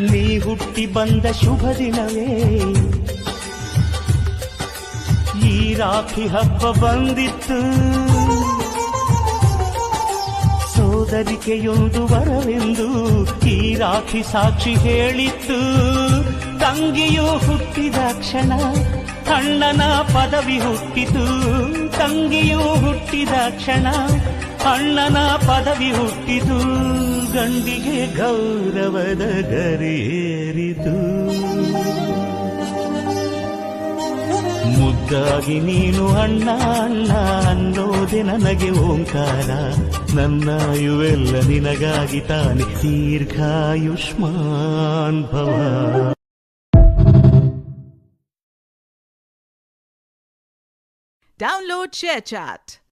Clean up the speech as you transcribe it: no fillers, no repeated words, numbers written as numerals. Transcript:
ನೀ ಹುಟ್ಟಿ ಬಂದ ಶುಭ ದಿನವೇ ಈ ರಾಖಿ ಹಬ್ಬ ಬಂದಿತ್ತು. ಸೋದರಿಕೆಯೊಂದು ವರವೆಂದು ಈ ರಾಖಿ ಸಾಕ್ಷಿ ಹೇಳಿತ್ತು. ತಂಗಿಯು ಹುಟ್ಟಿದ ಕ್ಷಣ ಅಣ್ಣನ ಪದವಿ ಹುಟ್ಟಿತು. ತಂಗಿಯು ಹುಟ್ಟಿದ ಕ್ಷಣ ಅಣ್ಣನ ಪದವಿ ಹುಟ್ಟಿತು. ಗಂಡಿಗೆ ಗೌರವದ ಗರಿಯೇರಿತು. ಮುದ್ದಾಗಿ ನೀನು ಅಣ್ಣ ಅಣ್ಣ ಅನ್ನೋದೆ ನನಗೆ ಓಂಕಾರ. ನನ್ನಾಯುವೆಲ್ಲ ನಿನಗಾಗಿ ತಾನೆ ದೀರ್ಘಾಯುಷ್ಮಾನ್ ಭವ. Download ShareChat.